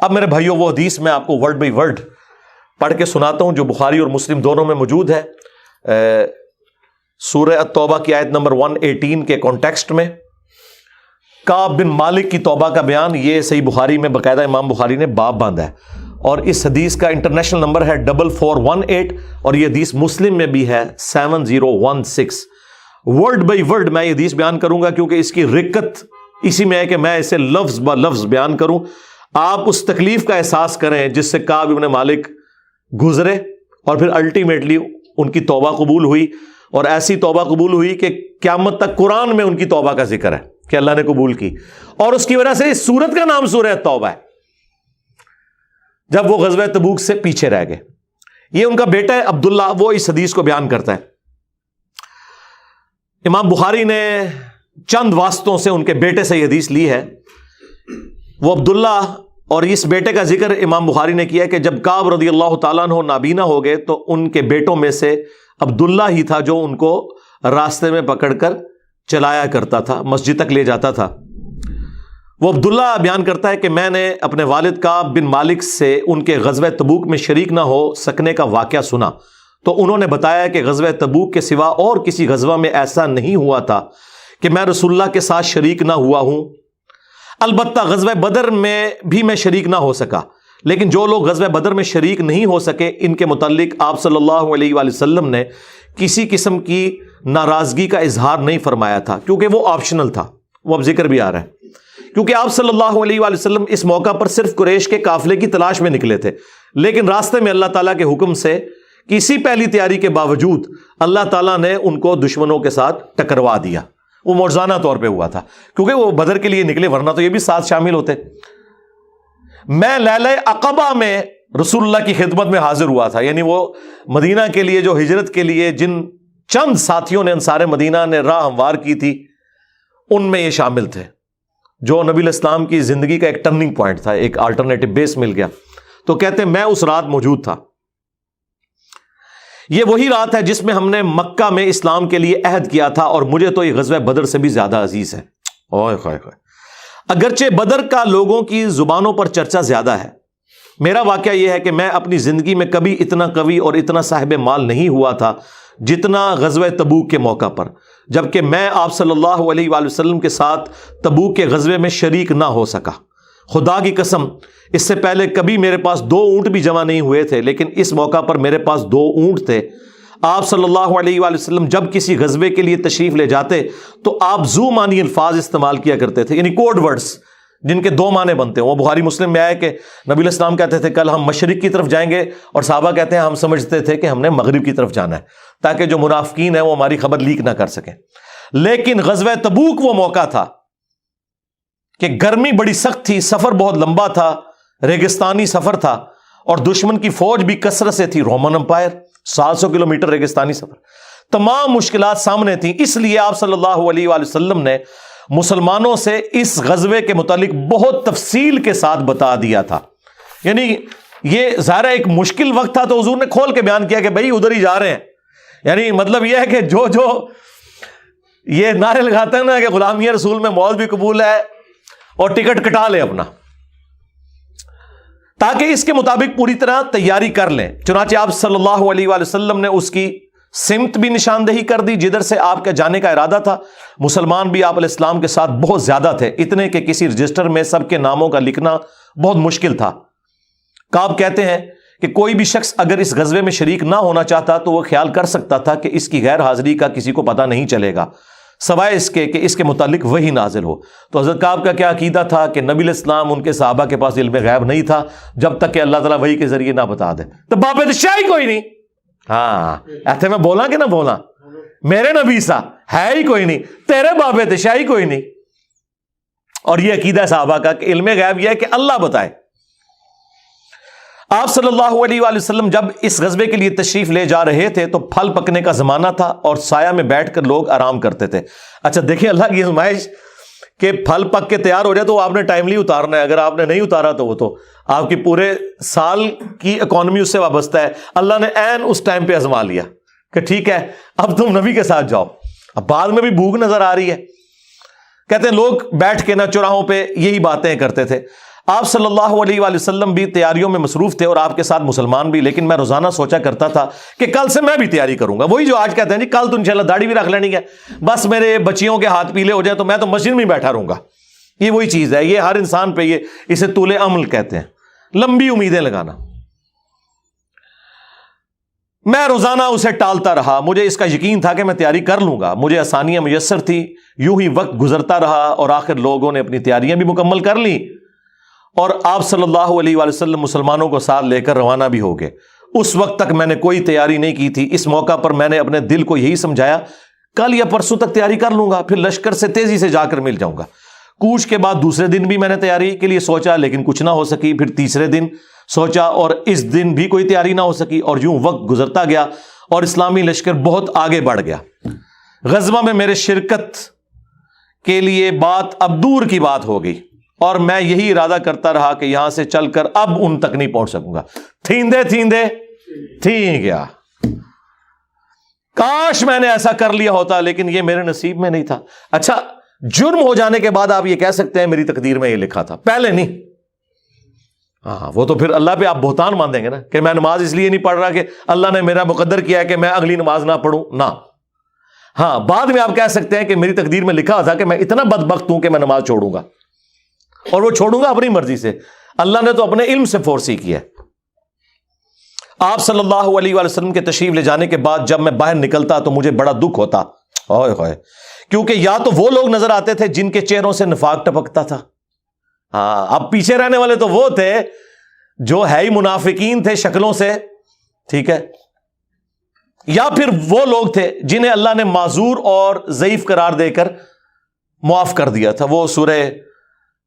اب میرے بھائیوں وہ حدیث میں آپ کو ورڈ بائی ورڈ پڑھ کے سناتا ہوں جو بخاری اور مسلم دونوں میں موجود ہے، سورہ التوبہ کی آیت نمبر 118 کے کانٹیکسٹ میں کعب بن مالک کی توبہ کا بیان، یہ صحیح بخاری میں باقاعدہ امام بخاری نے باب باندھا ہے، اور اس حدیث کا انٹرنیشنل نمبر ہے 4418، اور یہ حدیث مسلم میں بھی ہے 7016۔ ورڈ بائی ورڈ میں یہ حدیث بیان کروں گا کیونکہ اس کی رکت اسی میں ہے کہ میں اسے لفظ با لفظ بیان کروں، آپ اس تکلیف کا احساس کریں جس سے کعب بن مالک گزرے، اور پھر الٹیمیٹلی ان کی توبہ قبول ہوئی، اور ایسی توبہ قبول ہوئی کہ قیامت تک قرآن میں ان کی توبہ کا ذکر ہے کہ اللہ نے قبول کی، اور اس کی وجہ سے اس سورت کا نام سورہ توبہ ہے، جب وہ غزوہ تبوک سے پیچھے رہ گئے۔ یہ ان کا بیٹا ہے عبداللہ، وہ اس حدیث کو بیان کرتا ہے۔ امام بخاری نے چند واسطوں سے ان کے بیٹے سے یہ حدیث لی ہے۔ وہ عبداللہ اور اس بیٹے کا ذکر امام بخاری نے کیا کہ جب کعب رضی اللہ تعالیٰ عنہ نابینا ہو گئے تو ان کے بیٹوں میں سے عبداللہ ہی تھا جو ان کو راستے میں پکڑ کر چلایا کرتا تھا، مسجد تک لے جاتا تھا۔ وہ عبداللہ بیان کرتا ہے کہ میں نے اپنے والد کعب بن مالک سے ان کے غزوہ تبوک میں شریک نہ ہو سکنے کا واقعہ سنا، تو انہوں نے بتایا کہ غزوہ تبوک کے سوا اور کسی غزوہ میں ایسا نہیں ہوا تھا کہ میں رسول اللہ کے ساتھ شریک نہ ہوا ہوں، البتہ غزوہ بدر میں بھی میں شریک نہ ہو سکا، لیکن جو لوگ غزوہ بدر میں شریک نہیں ہو سکے ان کے متعلق آپ صلی اللہ علیہ وآلہ وسلم نے کسی قسم کی ناراضگی کا اظہار نہیں فرمایا تھا، کیونکہ وہ آپشنل تھا، وہ اب ذکر بھی آ رہا ہے، کیونکہ آپ صلی اللہ علیہ وآلہ وسلم اس موقع پر صرف قریش کے قافلے کی تلاش میں نکلے تھے، لیکن راستے میں اللہ تعالیٰ کے حکم سے کسی پہلی تیاری کے باوجود اللہ تعالیٰ نے ان کو دشمنوں کے ساتھ ٹکروا دیا۔ وہ موزانہ طور پہ ہوا تھا کیونکہ وہ بدر کے لیے نکلے، ورنہ تو یہ بھی ساتھ شامل ہوتے۔ میں لیلہ عقبہ میں رسول اللہ کی خدمت میں حاضر ہوا تھا، یعنی وہ مدینہ کے لیے جو ہجرت کے لیے جن چند ساتھیوں نے انصار مدینہ نے راہ ہموار کی تھی ان میں یہ شامل تھے، جو نبی الاسلام کی زندگی کا ایک ٹرننگ پوائنٹ تھا، ایک الٹرنیٹو بیس مل گیا۔ تو کہتے ہیں میں اس رات موجود تھا، یہ وہی رات ہے جس میں ہم نے مکہ میں اسلام کے لیے عہد کیا تھا، اور مجھے تو یہ غزوہ بدر سے بھی زیادہ عزیز ہے۔ اوئے خائے خائے، اگرچہ بدر کا لوگوں کی زبانوں پر چرچا زیادہ ہے، میرا واقعہ یہ ہے کہ میں اپنی زندگی میں کبھی اتنا قوی اور اتنا صاحب مال نہیں ہوا تھا جتنا غزوہ تبوک کے موقع پر، جبکہ میں آپ صلی اللہ علیہ وآلہ وسلم کے ساتھ تبوک کے غزوے میں شریک نہ ہو سکا۔ خدا کی قسم اس سے پہلے کبھی میرے پاس 2 اونٹ بھی جمع نہیں ہوئے تھے، لیکن اس موقع پر میرے پاس 2 اونٹ تھے۔ آپ صلی اللہ علیہ وآلہ وسلم جب کسی غزوے کے لیے تشریف لے جاتے تو آپ ذو معنی الفاظ استعمال کیا کرتے تھے، یعنی کوڈ ورڈز جن کے 2 معنی بنتے ہیں۔ وہ بخاری مسلم میں آیا کہ نبی الاسلام کہتے تھے کل ہم مشرق کی طرف جائیں گے، اور صحابہ کہتے ہیں ہم سمجھتے تھے کہ ہم نے مغرب کی طرف جانا ہے تاکہ جو منافقین ہیں وہ ہماری خبر لیک نہ کر سکیں۔ لیکن غزوہ تبوک وہ موقع تھا کہ گرمی بڑی سخت تھی، سفر بہت لمبا تھا، ریگستانی سفر تھا، اور دشمن کی فوج بھی کثرت سے تھی، رومن امپائر، 700 کلومیٹر ریگستانی سفر، تمام مشکلات سامنے تھیں۔ اس لیے آپ صلی اللہ علیہ وآلہ وسلم نے مسلمانوں سے اس غزوے کے متعلق بہت تفصیل کے ساتھ بتا دیا تھا، یعنی یہ ظاہر ایک مشکل وقت تھا تو حضور نے کھول کے بیان کیا کہ بھائی ادھر ہی جا رہے ہیں، یعنی مطلب یہ ہے کہ جو یہ نعرے لگاتے ہیں نا کہ غلامی رسول میں موت بھی قبول ہے اور ٹکٹ کٹا لے اپنا، تاکہ اس کے مطابق پوری طرح تیاری کر لیں۔ چنانچہ آپ صلی اللہ علیہ وآلہ وسلم نے اس کی سمت بھی نشاندہی کر دی جدھر سے آپ کا جانے کا ارادہ تھا۔ مسلمان بھی آپ علیہ السلام کے ساتھ بہت زیادہ تھے، اتنے کہ کسی رجسٹر میں سب کے ناموں کا لکھنا بہت مشکل تھا۔ کعب کہتے ہیں کہ کوئی بھی شخص اگر اس غزوے میں شریک نہ ہونا چاہتا تو وہ خیال کر سکتا تھا کہ اس کی غیر حاضری کا کسی کو پتہ نہیں چلے گا سوائے اس کے کہ اس کے متعلق وحی نازل ہو۔ تو حضرت کعب کا کیا عقیدہ تھا کہ نبی علیہ السلام ان کے صحابہ کے پاس علم غیب نہیں تھا جب تک کہ اللہ تعالیٰ وحی کے ذریعے نہ بتا دے۔ تو باب شاہی کوئی نہیں، ہاں ایسے میں بولا کہ نہ بولا، میرے نبی سا ہے ہی کوئی نہیں، تیرے باب شاہی کوئی نہیں۔ اور یہ عقیدہ صحابہ کا کہ علم غیب یہ ہے کہ اللہ بتائے۔ آپ صلی اللہ علیہ وآلہ وسلم جب اس غزوے کے لیے تشریف لے جا رہے تھے تو پھل پکنے کا زمانہ تھا اور سایہ میں بیٹھ کر لوگ آرام کرتے تھے۔ اچھا دیکھیں اللہ کی آزمائش کہ پھل پک کے تیار ہو جائے تو آپ نے ٹائملی اتارنا ہے، اگر آپ نے نہیں اتارا تو وہ تو آپ کی پورے سال کی اکانومی اس سے وابستہ ہے۔ اللہ نے عین اس ٹائم پہ آزما لیا کہ ٹھیک ہے اب تم نبی کے ساتھ جاؤ۔ اب بعد میں بھی بھوک نظر آ رہی ہے، کہتے ہیں لوگ بیٹھ کے نہ چوراہوں پہ یہی باتیں کرتے تھے۔ آپ صلی اللہ علیہ وآلہ وسلم بھی تیاریوں میں مصروف تھے اور آپ کے ساتھ مسلمان بھی، لیکن میں روزانہ سوچا کرتا تھا کہ کل سے میں بھی تیاری کروں گا. وہی جو آج کہتے ہیں جی کل تو انشاءاللہ داڑھی بھی رکھ لینی ہے، بس میرے بچیوں کے ہاتھ پیلے ہو جائیں تو میں تو مسجد میں بیٹھا رہوں گا. یہ وہی چیز ہے، یہ ہر انسان پہ اسے طول عمل کہتے ہیں، لمبی امیدیں لگانا. میں روزانہ اسے ٹالتا رہا. مجھے اس کا یقین تھا کہ میں تیاری کر لوں گا، مجھے آسانیاں میسر تھی. یوں ہی وقت گزرتا رہا اور آخر لوگوں نے اپنی تیاریاں بھی مکمل کر لیں اور آپ صلی اللہ علیہ وآلہ وسلم مسلمانوں کو ساتھ لے کر روانہ بھی ہو گئے. اس وقت تک میں نے کوئی تیاری نہیں کی تھی. اس موقع پر میں نے اپنے دل کو یہی سمجھایا کل یا پرسوں تک تیاری کر لوں گا، پھر لشکر سے تیزی سے جا کر مل جاؤں گا. کوچ کے بعد دوسرے دن بھی میں نے تیاری کے لیے سوچا لیکن کچھ نہ ہو سکی. پھر تیسرے دن سوچا اور اس دن بھی کوئی تیاری نہ ہو سکی. اور یوں وقت گزرتا گیا اور اسلامی لشکر بہت آگے بڑھ گیا. غزوہ میں میرے شرکت کے لیے بات اب دور کی بات ہو گئی اور میں یہی ارادہ کرتا رہا کہ یہاں سے چل کر اب ان تک نہیں پہنچ سکوں گا. تھیندے تھی گیا. کاش میں نے ایسا کر لیا ہوتا، لیکن یہ میرے نصیب میں نہیں تھا. اچھا، جرم ہو جانے کے بعد آپ یہ کہہ سکتے ہیں میری تقدیر میں یہ لکھا تھا، پہلے نہیں. ہاں، وہ تو پھر اللہ پہ آپ بہتان مان دیں گے نا کہ میں نماز اس لیے نہیں پڑھ رہا کہ اللہ نے میرا مقدر کیا ہے کہ میں اگلی نماز نہ پڑھوں. نہ، ہاں بعد میں آپ کہہ سکتے ہیں کہ میری تقدیر میں لکھا تھا کہ میں اتنا بدبخت ہوں کہ میں نماز چھوڑوں گا، اور وہ چھوڑوں گا اپنی مرضی سے. اللہ نے تو اپنے علم سے فورس ہی کیا. آپ صلی اللہ علیہ وآلہ وسلم کے تشریف لے جانے کے بعد جب میں باہر نکلتا تو مجھے بڑا دکھ ہوتا، کیونکہ یا تو وہ لوگ نظر آتے تھے جن کے چہروں سے نفاق ٹپکتا تھا. ہاں، اب پیچھے رہنے والے تو وہ تھے جو ہے ہی منافقین تھے شکلوں سے، ٹھیک ہے، یا پھر وہ لوگ تھے جنہیں اللہ نے معذور اور ضعیف قرار دے کر معاف کر دیا تھا. وہ سورہ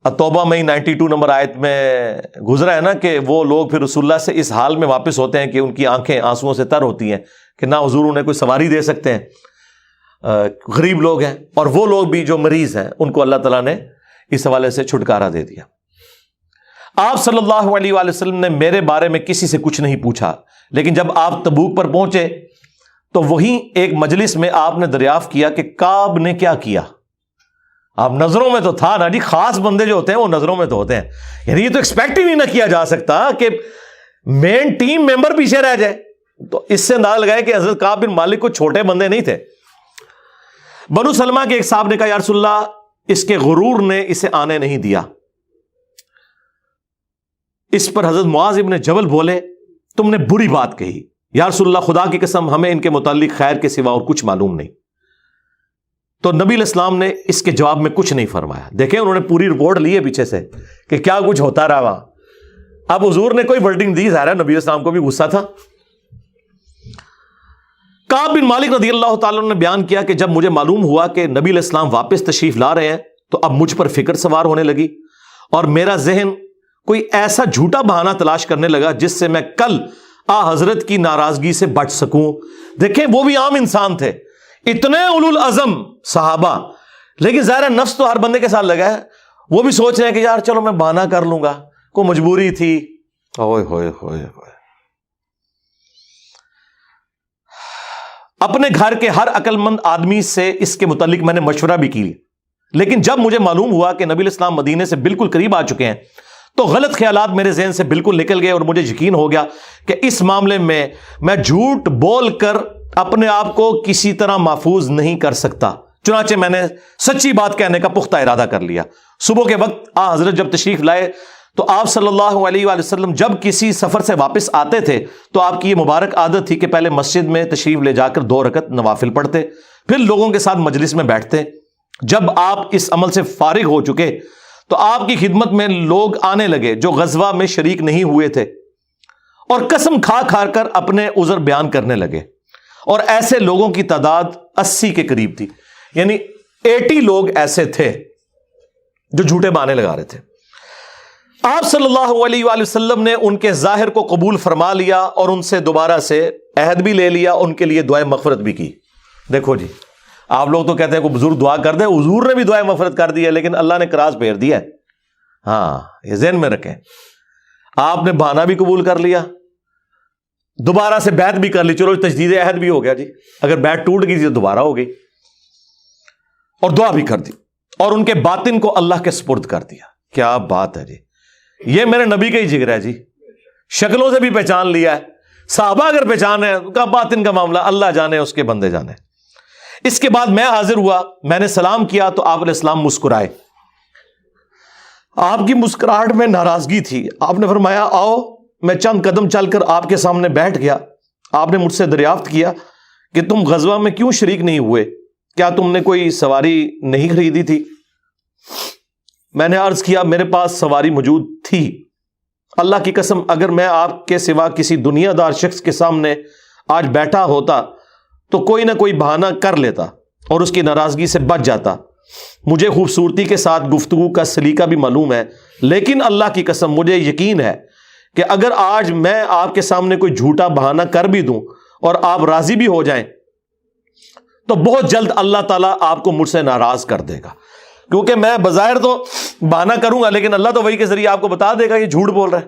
توبہ میں 92 نمبر آیت میں گزرا ہے نا کہ وہ لوگ پھر رسول اللہ سے اس حال میں واپس ہوتے ہیں کہ ان کی آنکھیں آنسوؤں سے تر ہوتی ہیں کہ نہ حضور انہیں کوئی سواری دے سکتے ہیں، غریب لوگ ہیں. اور وہ لوگ بھی جو مریض ہیں ان کو اللہ تعالیٰ نے اس حوالے سے چھٹکارا دے دیا. آپ صلی اللہ علیہ وآلہ وسلم نے میرے بارے میں کسی سے کچھ نہیں پوچھا، لیکن جب آپ تبوک پر پہنچے تو وہیں ایک مجلس میں آپ نے دریافت کیا کہ کعب نے کیا کیا. آپ نظروں میں تو تھا نا جی، خاص بندے جو ہوتے ہیں وہ نظروں میں تو ہوتے ہیں. یعنی یہ تو ایکسپیکٹ ہی نہیں نہ کیا جا سکتا کہ مین ٹیم ممبر پیچھے رہ جائے. تو اس سے اندازہ لگائے کہ حضرت کعب بن مالک کو چھوٹے بندے نہیں تھے. بنو سلمہ کے ایک صاحب نے کہا یا رسول اللہ اس کے غرور نے اسے آنے نہیں دیا. اس پر حضرت معاذ ابن جبل بولے تم نے بری بات کہی. یا رسول اللہ خدا کی قسم ہمیں ان کے متعلق خیر کے سوا اور کچھ معلوم نہیں. تو نبی علیہ السلام نے اس کے جواب میں کچھ نہیں فرمایا. دیکھیں انہوں نے پوری رپورٹ لی ہے پیچھے سے کہ کیا کچھ ہوتا رہا وہاں. اب حضور نے کوئی ورڈنگ دی، ظاہر ہے نبی علیہ السلام کو بھی غصہ تھا. کعب بن مالک رضی اللہ تعالیٰ نے بیان کیا کہ جب مجھے معلوم ہوا کہ نبی علیہ السلام واپس تشریف لا رہے ہیں تو اب مجھ پر فکر سوار ہونے لگی اور میرا ذہن کوئی ایسا جھوٹا بہانہ تلاش کرنے لگا جس سے میں کل حضرت کی ناراضگی سے بچ سکوں. دیکھیں وہ بھی عام انسان تھے، اتنے اولو العزم صحابہ، لیکن ظاہر نفس تو ہر بندے کے ساتھ لگا ہے. وہ بھی سوچ رہے ہیں کہ یار چلو میں بہانہ کر لوں گا، کوئی مجبوری تھی. ہوئے ہوئے ہوئے ہوئے. اپنے گھر کے ہر عقل مند آدمی سے اس کے متعلق میں نے مشورہ بھی کی، لیکن جب مجھے معلوم ہوا کہ نبی علیہ السلام مدینے سے بالکل قریب آ چکے ہیں تو غلط خیالات میرے ذہن سے بالکل نکل گئے اور مجھے یقین ہو گیا کہ اس معاملے میں جھوٹ بول کر اپنے آپ کو کسی طرح محفوظ نہیں کر سکتا. چنانچہ میں نے سچی بات کہنے کا پختہ ارادہ کر لیا. صبح کے وقت حضرت جب تشریف لائے تو آپ صلی اللہ علیہ وآلہ وسلم جب کسی سفر سے واپس آتے تھے تو آپ کی یہ مبارک عادت تھی کہ پہلے مسجد میں تشریف لے جا کر 2 رکعت نوافل پڑھتے، پھر لوگوں کے ساتھ مجلس میں بیٹھتے. جب آپ اس عمل سے فارغ ہو چکے تو آپ کی خدمت میں لوگ آنے لگے جو غزوہ میں شریک نہیں ہوئے تھے اور قسم کھا کھا کر اپنے عذر بیان کرنے لگے. اور ایسے لوگوں کی تعداد 80 کے قریب تھی، یعنی 80 لوگ ایسے تھے جو جھوٹے بہانے لگا رہے تھے. آپ صلی اللہ علیہ وآلہ وسلم نے ان کے ظاہر کو قبول فرما لیا اور ان سے دوبارہ سے عہد بھی لے لیا، ان کے لیے دعائے مغفرت بھی کی. دیکھو جی، آپ لوگ تو کہتے ہیں کوئی بزرگ دعا کر دے، حضور نے بھی دعائے مغفرت کر دی ہے، لیکن اللہ نے کراس پھیر دیا ہے. ہاں یہ ذہن میں رکھیں. آپ نے بہانہ بھی قبول کر لیا، دوبارہ سے بیعت بھی کر لی، چلو تجدید عہد بھی ہو گیا جی. اگر بیعت ٹوٹ گئی تو دوبارہ ہو گئی، اور دعا بھی کر دی اور ان کے باطن کو اللہ کے سپرد کر دیا. کیا بات ہے جی. یہ میرے نبی کا ہی جگر ہے جی، شکلوں سے بھی پہچان لیا ہے، صحابہ اگر پہچان ہے کا باطن کا معاملہ اللہ جانے، اس کے بندے جانے۔ اس کے بعد میں حاضر ہوا، میں نے سلام کیا تو آپ علیہ السلام مسکرائے، آپ کی مسکراہٹ میں ناراضگی تھی۔ آپ نے فرمایا آؤ، میں چند قدم چل کر آپ کے سامنے بیٹھ گیا۔ آپ نے مجھ سے دریافت کیا کہ تم غزوہ میں کیوں شریک نہیں ہوئے، کیا تم نے کوئی سواری نہیں خریدی تھی؟ میں نے عرض کیا میرے پاس سواری موجود تھی، اللہ کی قسم اگر میں آپ کے سوا کسی دنیا دار شخص کے سامنے آج بیٹھا ہوتا تو کوئی نہ کوئی بہانہ کر لیتا اور اس کی ناراضگی سے بچ جاتا۔ مجھے خوبصورتی کے ساتھ گفتگو کا سلیقہ بھی معلوم ہے، لیکن اللہ کی قسم مجھے یقین ہے کہ اگر آج میں آپ کے سامنے کوئی جھوٹا بہانہ کر بھی دوں اور آپ راضی بھی ہو جائیں تو بہت جلد اللہ تعالیٰ آپ کو مجھ سے ناراض کر دے گا، کیونکہ میں بظاہر تو بہانہ کروں گا لیکن اللہ تو وہی کے ذریعے آپ کو بتا دے گا یہ جھوٹ بول رہا ہے۔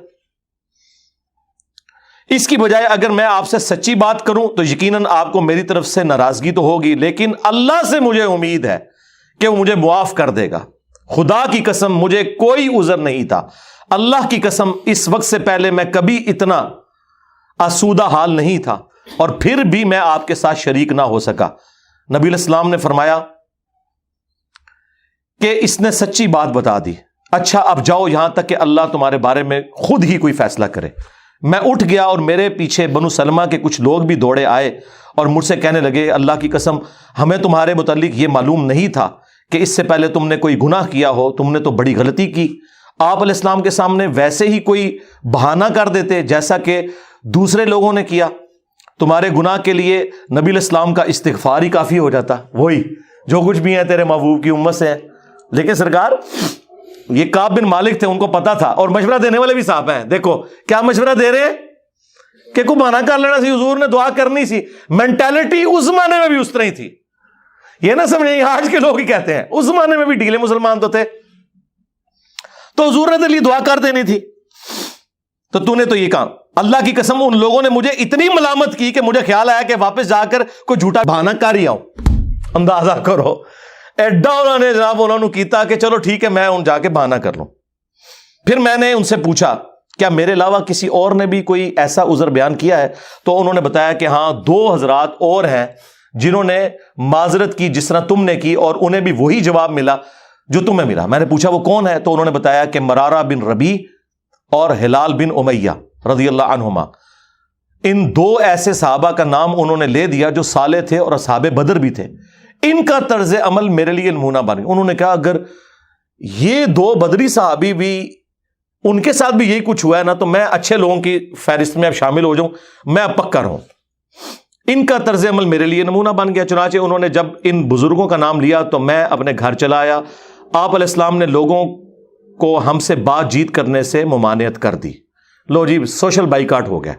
اس کی بجائے اگر میں آپ سے سچی بات کروں تو یقیناً آپ کو میری طرف سے ناراضگی تو ہوگی، لیکن اللہ سے مجھے امید ہے کہ وہ مجھے معاف کر دے گا۔ خدا کی قسم مجھے کوئی عذر نہیں تھا، اللہ کی قسم اس وقت سے پہلے میں کبھی اتنا آسودہ حال نہیں تھا، اور پھر بھی میں آپ کے ساتھ شریک نہ ہو سکا۔ نبی علیہ السلام نے فرمایا کہ اس نے سچی بات بتا دی، اچھا اب جاؤ یہاں تک کہ اللہ تمہارے بارے میں خود ہی کوئی فیصلہ کرے۔ میں اٹھ گیا اور میرے پیچھے بنو سلمہ کے کچھ لوگ بھی دوڑے آئے اور مجھ سے کہنے لگے اللہ کی قسم ہمیں تمہارے متعلق یہ معلوم نہیں تھا کہ اس سے پہلے تم نے کوئی گناہ کیا ہو، تم نے تو بڑی غلطی کی۔ آپ علیہ السلام کے سامنے ویسے ہی کوئی بہانہ کر دیتے جیسا کہ دوسرے لوگوں نے کیا، تمہارے گناہ کے لیے نبی علیہ السلام کا استغفار ہی کافی ہو جاتا، وہی جو کچھ بھی ہیں تیرے محبوب کی امت سے ہیں۔ لیکن سرکار یہ کعب بن مالک تھے، ان کو پتا تھا، اور مشورہ دینے والے بھی صاحب ہیں، دیکھو کیا مشورہ دے رہے ہیں کہ کو بہانہ کر لینا سی، حضور نے دعا کرنی سی۔ مینٹالٹی اس زمانے میں بھی اس طرح ہی تھی، یہ نہ سمجھیں آج کے لوگ ہی کہتے ہیں، اس زمانے میں بھی ڈھیلے مسلمان تو تھے، تو حضور نے تیرے لیے دعا کر دینی تھی، تو تو نے تو یہ کام۔ اللہ کی قسم ان لوگوں نے مجھے اتنی ملامت کی کہ مجھے خیال آیا کہ واپس جا کر کوئی جھوٹا بہانہ کر ہی آؤں۔ اندازہ کرو ایڈا انہوں نے جناب انہوں نے کیتا کہ چلو ٹھیک ہے میں ان جا کے بہانہ کر لوں۔ پھر میں نے ان سے پوچھا کیا میرے علاوہ کسی اور نے بھی کوئی ایسا عذر بیان کیا ہے؟ تو انہوں نے بتایا کہ ہاں 2 حضرات اور ہیں جنہوں نے معذرت کی جس طرح تم نے کی، اور انہیں بھی وہی جواب ملا جو تمہیں ملا۔ میں نے پوچھا وہ کون ہے؟ تو انہوں نے بتایا کہ مرارہ بن ربیع اور ہلال بن امیہ رضی اللہ عنہما۔ ان 2 ایسے صحابہ کا نام انہوں نے لے دیا جو صالح تھے اور اصحاب بدر بھی تھے، ان کا طرز عمل میرے لیے نمونہ بن گیا۔ انہوں نے کہا اگر یہ 2 بدری صحابی بھی ان کے ساتھ بھی یہی کچھ ہوا ہے نا تو میں اچھے لوگوں کی فہرست میں اب شامل ہو جاؤں، میں اب پکا رہوں۔ ان کا طرز عمل میرے لیے نمونہ بن گیا۔ چنانچہ انہوں نے جب ان بزرگوں کا نام لیا تو میں اپنے گھر چلا آیا۔ آپ علیہ السلام نے لوگوں کو ہم سے بات چیت کرنے سے ممانعت کر دی۔ لو جی سوشل بائیکاٹ ہو گیا۔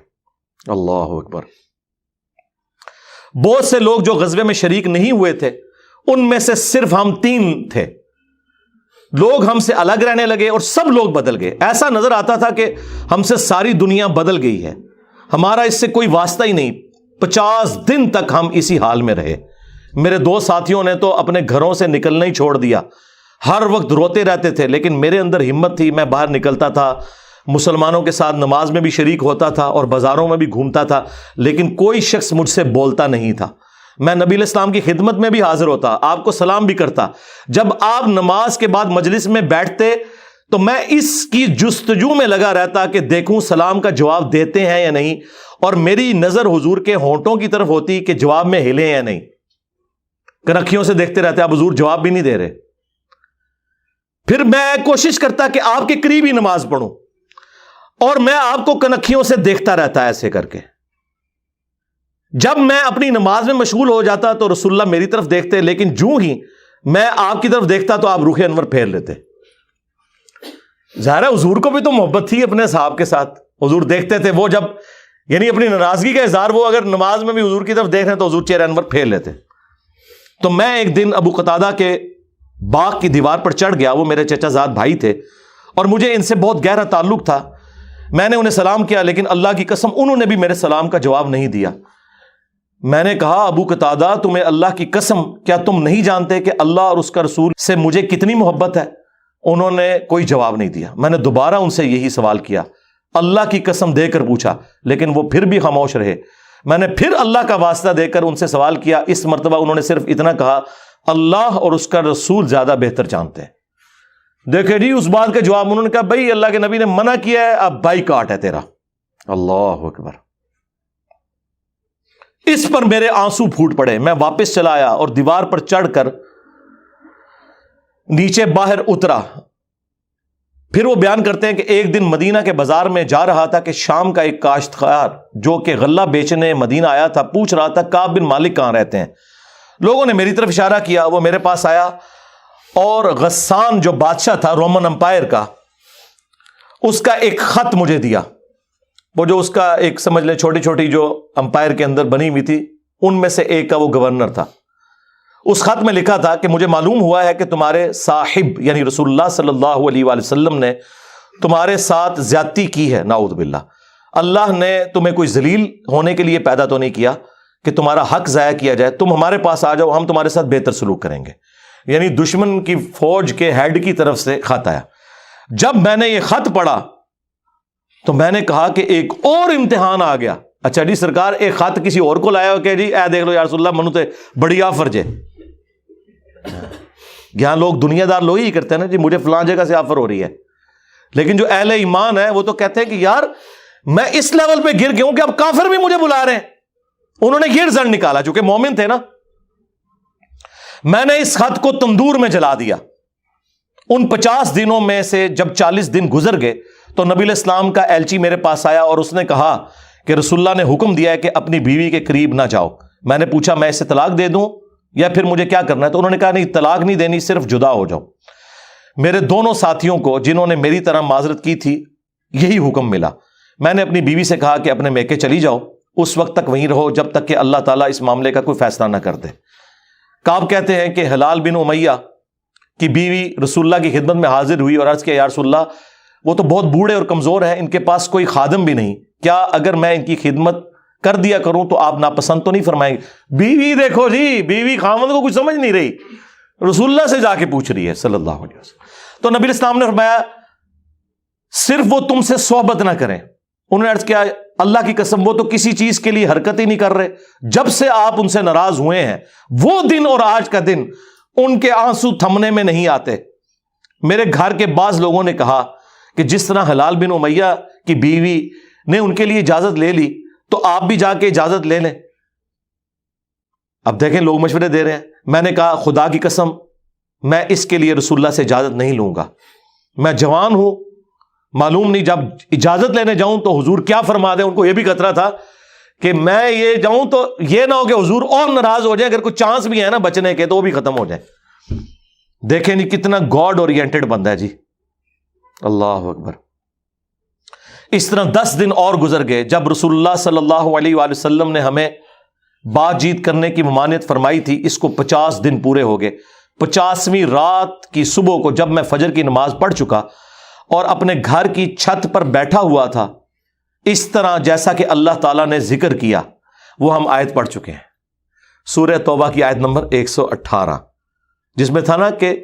اللہ اکبر۔ بہت سے لوگ جو غزوے میں شریک نہیں ہوئے تھے ان میں سے صرف ہم 3 تھے، لوگ ہم سے الگ رہنے لگے اور سب لوگ بدل گئے۔ ایسا نظر آتا تھا کہ ہم سے ساری دنیا بدل گئی ہے، ہمارا اس سے کوئی واسطہ ہی نہیں۔ 50 دن تک ہم اسی حال میں رہے۔ میرے 2 ساتھیوں نے تو اپنے گھروں سے نکلنا ہی چھوڑ دیا، ہر وقت روتے رہتے تھے، لیکن میرے اندر ہمت تھی، میں باہر نکلتا تھا، مسلمانوں کے ساتھ نماز میں بھی شریک ہوتا تھا اور بازاروں میں بھی گھومتا تھا، لیکن کوئی شخص مجھ سے بولتا نہیں تھا۔ میں نبی علیہ السلام کی خدمت میں بھی حاضر ہوتا، آپ کو سلام بھی کرتا۔ جب آپ نماز کے بعد مجلس میں بیٹھتے تو میں اس کی جستجو میں لگا رہتا کہ دیکھوں سلام کا جواب دیتے ہیں یا نہیں، اور میری نظر حضور کے ہونٹوں کی طرف ہوتی کہ جواب میں ہلے یا نہیں۔ کنکھیوں سے دیکھتے رہتے آپ حضور جواب بھی نہیں دے رہے۔ پھر میں کوشش کرتا کہ آپ کے قریب ہی نماز پڑھوں، اور میں آپ کو کنکھیوں سے دیکھتا رہتا ایسے کر کے۔ جب میں اپنی نماز میں مشغول ہو جاتا تو رسول اللہ میری طرف دیکھتے، لیکن جو ہی میں آپ کی طرف دیکھتا تو آپ رخ انور پھیر لیتے۔ ظاہر ہے حضور کو بھی تو محبت تھی اپنے صحاب کے ساتھ، حضور دیکھتے تھے، وہ جب یعنی اپنی ناراضگی کا اظہار وہ اگر نماز میں بھی حضور کی طرف دیکھ رہے ہیں تو حضور چہرہ انور پھیر لیتے۔ تو میں ایک دن ابو قتادہ کے باغ کی دیوار پر چڑھ گیا، وہ میرے چچا زاد بھائی تھے اور مجھے ان سے بہت گہرا تعلق تھا۔ میں نے انہیں سلام کیا، لیکن اللہ کی قسم انہوں نے بھی میرے سلام کا جواب نہیں دیا۔ میں نے کہا ابو قتادہ تمہیں اللہ کی قسم کیا تم نہیں جانتے کہ اللہ اور اس کا رسول سے مجھے کتنی محبت ہے؟ انہوں نے کوئی جواب نہیں دیا. میں نے دوبارہ ان سے یہی سوال کیا, اللہ کی قسم دے کر پوچھا, لیکن وہ پھر بھی خاموش رہے. میں نے پھر اللہ کا واسطہ دے کر ان سے سوال کیا. اس مرتبہ انہوں نے صرف اتنا کہا, اللہ اور اس کا رسول زیادہ بہتر جانتے ہیں. دیکھیں جی اس بات کا جواب انہوں نے کہا, بھائی اللہ کے نبی نے منع کیا ہے, اب بائیکاٹ ہے تیرا. اللہ اکبر. اس پر میرے آنسو پھوٹ پڑے. میں واپس چلا آیا اور دیوار پر چڑھ کر نیچے باہر اترا. پھر وہ بیان کرتے ہیں کہ ایک دن مدینہ کے بازار میں جا رہا تھا کہ شام کا ایک کاشتکار جو کہ غلہ بیچنے مدینہ آیا تھا پوچھ رہا تھا کعب بن مالک کہاں رہتے ہیں. لوگوں نے میری طرف اشارہ کیا, وہ میرے پاس آیا اور غسان جو بادشاہ تھا رومن امپائر کا, اس کا ایک خط مجھے دیا. وہ جو اس کا ایک سمجھ لے چھوٹی چھوٹی جو امپائر کے اندر بنی ہوئی تھی ان میں سے ایک کا وہ گورنر تھا. اس خط میں لکھا تھا کہ مجھے معلوم ہوا ہے کہ تمہارے صاحب یعنی رسول اللہ صلی اللہ علیہ وآلہ وسلم نے تمہارے ساتھ زیادتی کی ہے, نعوذ باللہ. اللہ نے تمہیں کوئی ذلیل ہونے کے لیے پیدا تو نہیں کیا کہ تمہارا حق ضائع کیا جائے. تم ہمارے پاس آ جاؤ, ہم تمہارے ساتھ بہتر سلوک کریں گے. یعنی دشمن کی فوج کے ہیڈ کی طرف سے خط آیا. جب میں نے یہ خط پڑھا تو میں نے کہا کہ ایک اور امتحان آ گیا. اچھا جی سرکار, ایک خط کسی اور کو لایا ہو کہ جی اے دیکھ لو یا رسول اللہ منو تے بڑی آفر جے. یہاں لوگ دنیا دار لوگ ہی کرتے ہیں نا جی, مجھے فلاں جگہ سے آفر ہو رہی ہے. لیکن جو اہل ایمان ہے وہ تو کہتے ہیں کہ یار میں اس لیول پہ گر گیا ہوں کہ اب کافر بھی مجھے بلا رہے ہیں. انہوں نے یہ رزلٹ نکالا, چونکہ مومن تھے نا. میں نے اس خط کو تندور میں جلا دیا. ان 50 دنوں میں سے جب 40 دن گزر گئے تو نبی علیہ السلام کا ایلچی میرے پاس آیا اور اس نے کہا کہ رسول اللہ نے حکم دیا ہے کہ اپنی بیوی کے قریب نہ جاؤ. میں نے پوچھا میں اسے طلاق دے دوں یا پھر مجھے کیا کرنا ہے؟ تو انہوں نے کہا نہیں, طلاق نہیں دینی, صرف جدا ہو جاؤ. میرے دونوں ساتھیوں کو جنہوں نے میری طرح معذرت کی تھی یہی حکم ملا. میں نے اپنی بیوی سے کہا کہ اپنے میکے چلی جاؤ, اس وقت تک وہیں رہو جب تک کہ اللہ تعالیٰ اس معاملے کا کوئی فیصلہ نہ کر دے. کعب کہتے ہیں کہ ہلال بن امیہ کی بیوی رسول اللہ کی خدمت میں حاضر ہوئی اور عرض کیا یا رسول اللہ وہ تو بہت بوڑھے اور کمزور ہیں, ان کے پاس کوئی خادم بھی نہیں, کیا اگر میں ان کی خدمت کر دیا کروں تو آپ ناپسند تو نہیں فرمائیں گے؟ بیوی دیکھو جی, بیوی خاوند کو کچھ سمجھ نہیں رہی, رسول اللہ سے جا کے پوچھ رہی ہے صلی اللہ علیہ وسلم. تو نبی اسلام نے فرمایا صرف وہ تم سے صحبت نہ کریں. انہوں نے عرض کیا اللہ کی قسم وہ تو کسی چیز کے لیے حرکت ہی نہیں کر رہے. جب سے آپ ان سے ناراض ہوئے ہیں وہ دن اور آج کا دن ان کے آنسو تھمنے میں نہیں آتے. میرے گھر کے بعض لوگوں نے کہا کہ جس طرح ہلال بن امیہ کی بیوی نے ان کے لیے اجازت لے لی تو آپ بھی جا کے اجازت لے لیں. اب دیکھیں لوگ مشورے دے رہے ہیں. میں نے کہا خدا کی قسم میں اس کے لیے رسول اللہ سے اجازت نہیں لوں گا. میں جوان ہوں, معلوم نہیں جب اجازت لینے جاؤں تو حضور کیا فرما دیں. ان کو یہ بھی خطرہ تھا کہ میں یہ جاؤں تو یہ نہ ہو کہ حضور اور ناراض ہو جائیں, اگر کوئی چانس بھی ہے نا بچنے کے تو وہ بھی ختم ہو جائے. دیکھیں نہیں کتنا گاڈ اورینٹڈ بندہ ہے جی, اللہ اکبر. اس طرح 10 دن اور گزر گئے. جب رسول اللہ صلی اللہ علیہ وآلہ وسلم نے ہمیں بات چیت کرنے کی ممانعت فرمائی تھی, اس کو 50 دن پورے ہو گئے. 50ویں رات کی صبح کو جب میں فجر کی نماز پڑھ چکا اور اپنے گھر کی چھت پر بیٹھا ہوا تھا, اس طرح جیسا کہ اللہ تعالیٰ نے ذکر کیا وہ ہم آیت پڑھ چکے ہیں, سورہ توبہ کی آیت نمبر 118, جس میں تھا نا کہ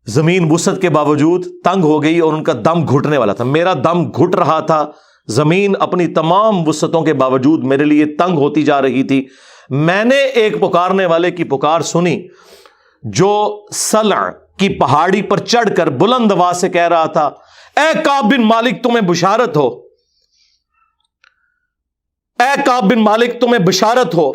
زمین وسعت کے باوجود تنگ ہو گئی اور ان کا دم گھٹنے والا تھا. میرا دم گھٹ رہا تھا, زمین اپنی تمام وسعتوں کے باوجود میرے لیے تنگ ہوتی جا رہی تھی. میں نے ایک پکارنے والے کی پکار سنی جو سلع کی پہاڑی پر چڑھ کر بلند آواز سے کہہ رہا تھا اے کعب بن مالک تمہیں بشارت ہو, اے کعب بن مالک تمہیں بشارت ہو.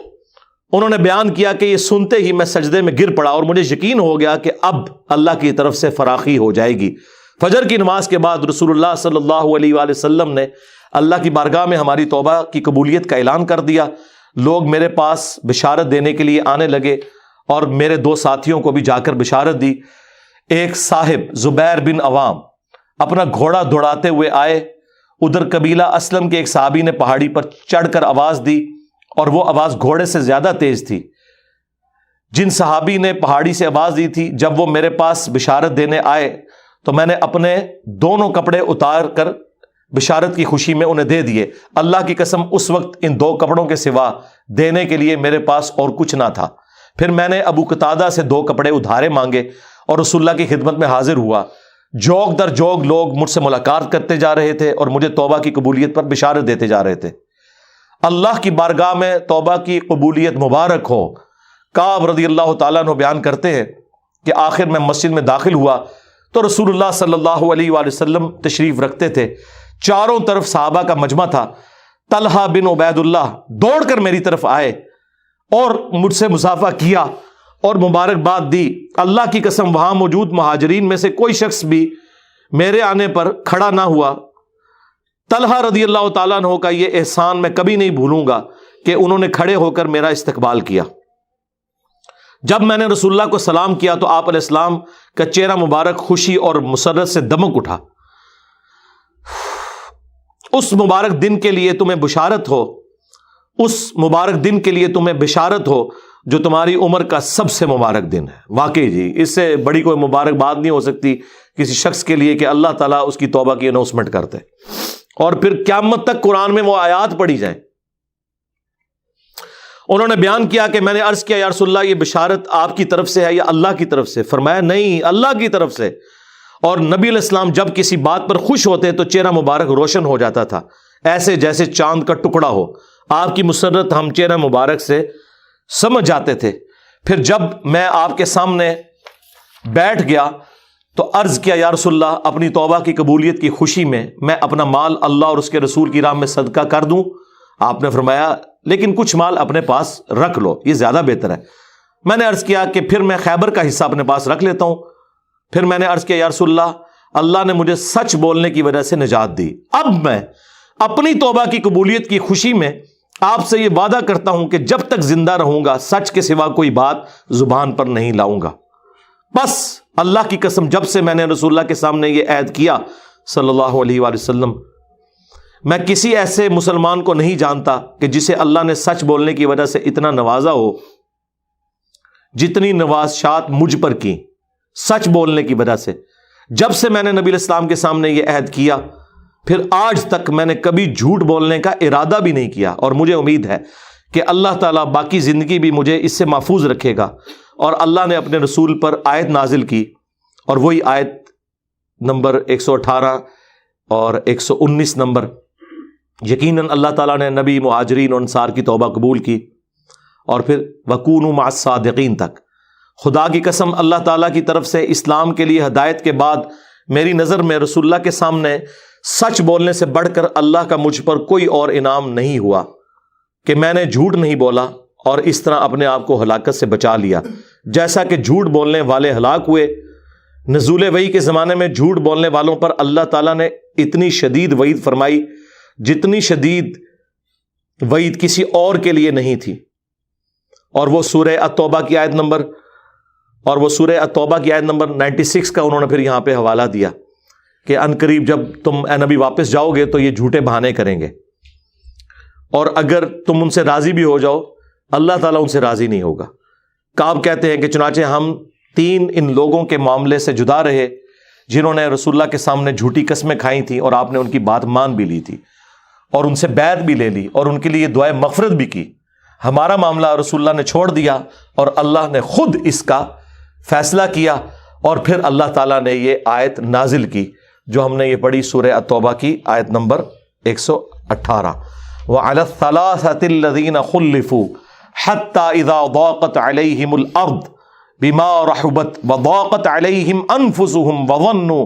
انہوں نے بیان کیا کہ یہ سنتے ہی میں سجدے میں گر پڑا اور مجھے یقین ہو گیا کہ اب اللہ کی طرف سے فراخی ہو جائے گی. فجر کی نماز کے بعد رسول اللہ صلی اللہ علیہ وآلہ وسلم نے اللہ کی بارگاہ میں ہماری توبہ کی قبولیت کا اعلان کر دیا. لوگ میرے پاس بشارت دینے کے لیے آنے لگے اور میرے 2 ساتھیوں کو بھی جا کر بشارت دی. ایک صاحب زبیر بن عوام اپنا گھوڑا دوڑاتے ہوئے آئے. ادھر قبیلہ اسلم کے ایک صحابی نے پہاڑی پر چڑھ کر آواز دی اور وہ آواز گھوڑے سے زیادہ تیز تھی. جن صحابی نے پہاڑی سے آواز دی تھی جب وہ میرے پاس بشارت دینے آئے تو میں نے اپنے دونوں کپڑے اتار کر بشارت کی خوشی میں انہیں دے دیے. اللہ کی قسم اس وقت ان 2 کپڑوں کے سوا دینے کے لیے میرے پاس اور کچھ نہ تھا. پھر میں نے ابو قتادہ سے 2 کپڑے ادھارے مانگے اور رسول اللہ کی خدمت میں حاضر ہوا. جوگ در جوگ لوگ مجھ سے ملاقات کرتے جا رہے تھے اور مجھے توبہ کی قبولیت پر بشارت دیتے جا رہے تھے۔ اللہ کی بارگاہ میں توبہ کی قبولیت مبارک ہو۔ کعب رضی اللہ تعالیٰ عنہ بیان کرتے ہیں کہ آخر میں مسجد میں داخل ہوا تو رسول اللہ صلی اللہ علیہ وآلہ وسلم تشریف رکھتے تھے، چاروں طرف صحابہ کا مجمع تھا۔ طلحہ بن عبید اللہ دوڑ کر میری طرف آئے اور مجھ سے مصافحہ کیا اور مبارکباد دی۔ اللہ کی قسم وہاں موجود مہاجرین میں سے کوئی شخص بھی میرے آنے پر کھڑا نہ ہوا۔ طلحہ رضی اللہ تعالیٰ عنہ کا یہ احسان میں کبھی نہیں بھولوں گا کہ انہوں نے کھڑے ہو کر میرا استقبال کیا۔ جب میں نے رسول اللہ کو سلام کیا تو آپ علیہ السلام کا چہرہ مبارک خوشی اور مسرت سے دمک اٹھا۔ اس مبارک دن کے لیے تمہیں بشارت ہو، اس مبارک دن کے لیے تمہیں بشارت ہو جو تمہاری عمر کا سب سے مبارک دن ہے۔ واقعی جی اس سے بڑی کوئی مبارک بات نہیں ہو سکتی کسی شخص کے لیے کہ اللہ تعالیٰ اس کی توبہ کی اناؤنسمنٹ کرتے اور پھر قیامت تک قرآن میں وہ آیات پڑھی جائیں۔ انہوں نے بیان کیا کہ میں نے عرض کیا یا رسول اللہ یہ بشارت آپ کی طرف سے ہے یا اللہ کی طرف سے؟ فرمایا نہیں، اللہ کی طرف سے۔ اور نبی علیہ السلام جب کسی بات پر خوش ہوتے تو چہرہ مبارک روشن ہو جاتا تھا، ایسے جیسے چاند کا ٹکڑا ہو۔ آپ کی مسرت ہم چہرہ مبارک سے سمجھ جاتے تھے۔ پھر جب میں آپ کے سامنے بیٹھ گیا تو عرض کیا یا رسول اللہ اپنی توبہ کی قبولیت کی خوشی میں اپنا مال اللہ اور اس کے رسول کی راہ میں صدقہ کر دوں؟ آپ نے فرمایا لیکن کچھ مال اپنے پاس رکھ لو، یہ زیادہ بہتر ہے۔ میں نے عرض کیا کہ پھر میں خیبر کا حصہ اپنے پاس رکھ لیتا ہوں۔ پھر میں نے عرض کیا یا رسول اللہ اللہ نے مجھے سچ بولنے کی وجہ سے نجات دی، اب میں اپنی توبہ کی قبولیت کی خوشی میں آپ سے یہ وعدہ کرتا ہوں کہ جب تک زندہ رہوں گا سچ کے سوا کوئی بات زبان پر نہیں لاؤں گا۔ بس اللہ کی قسم جب سے میں نے رسول اللہ کے سامنے یہ عہد کیا صلی اللہ علیہ وآلہ وسلم، میں کسی ایسے مسلمان کو نہیں جانتا کہ جسے اللہ نے سچ بولنے کی وجہ سے اتنا نوازا ہو جتنی نوازشات مجھ پر کی سچ بولنے کی وجہ سے۔ جب سے میں نے نبی علیہ السلام کے سامنے یہ عہد کیا پھر آج تک میں نے کبھی جھوٹ بولنے کا ارادہ بھی نہیں کیا، اور مجھے امید ہے کہ اللہ تعالیٰ باقی زندگی بھی مجھے اس سے محفوظ رکھے گا۔ اور اللہ نے اپنے رسول پر آیت نازل کی، اور وہی آیت نمبر 118 اور 119 نمبر، یقیناً اللہ تعالیٰ نے نبی مہاجرین اور انصار کی توبہ قبول کی، اور پھر وَكُونُوا مَعَ الصَّادِقِينَ تک۔ خدا کی قسم اللہ تعالیٰ کی طرف سے اسلام کے لیے ہدایت کے بعد میری نظر میں رسول اللہ کے سامنے سچ بولنے سے بڑھ کر اللہ کا مجھ پر کوئی اور انعام نہیں ہوا کہ میں نے جھوٹ نہیں بولا اور اس طرح اپنے آپ کو ہلاکت سے بچا لیا، جیسا کہ جھوٹ بولنے والے ہلاک ہوئے۔ نزول وحی کے زمانے میں جھوٹ بولنے والوں پر اللہ تعالیٰ نے اتنی شدید وعید فرمائی جتنی شدید وعید کسی اور کے لیے نہیں تھی۔ اور وہ سورہ التوبہ کی آیت نمبر 96 کا انہوں نے پھر یہاں پہ حوالہ دیا کہ ان قریب جب تم اے نبی واپس جاؤ گے تو یہ جھوٹے بہانے کریں گے، اور اگر تم ان سے راضی بھی ہو جاؤ اللہ تعالیٰ ان سے راضی نہیں ہوگا۔ کعب کہتے ہیں کہ چنانچہ ہم 3 ان لوگوں کے معاملے سے جدا رہے جنہوں نے رسول اللہ کے سامنے جھوٹی قسمیں کھائی تھیں اور آپ نے ان کی بات مان بھی لی تھی اور ان سے بیعت بھی لے لی اور ان کے لیے دعائے مغفرت بھی کی۔ ہمارا معاملہ رسول اللہ نے چھوڑ دیا اور اللہ نے خود اس کا فیصلہ کیا، اور پھر اللہ تعالیٰ نے یہ آیت نازل کی جو ہم نے یہ پڑھی سورہ التوبہ کی آیت نمبر 118، وَعَلَى الثَّلَاثَةِ الَّذِينَ خُلِّفُوا حَتَّى إِذَا ضَاقَتْ عَلَيْهِمُ الْأَرْضُ بِمَا رَحُبَتْ وَضَاقَتْ عَلَيْهِمْ أَنفُسُهُمْ وَظَنُّوا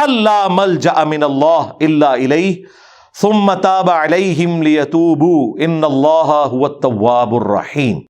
أَن لَّا مَلْجَأَ مِنَ اللَّهِ إِلَّا إِلَيْهِ ثُمَّ تَابَ عَلَيْهِمْ لِيَتُوبُوا إِنَّ اللَّهَ هُوَ التَّوَّابُ الرَّحِيمُ۔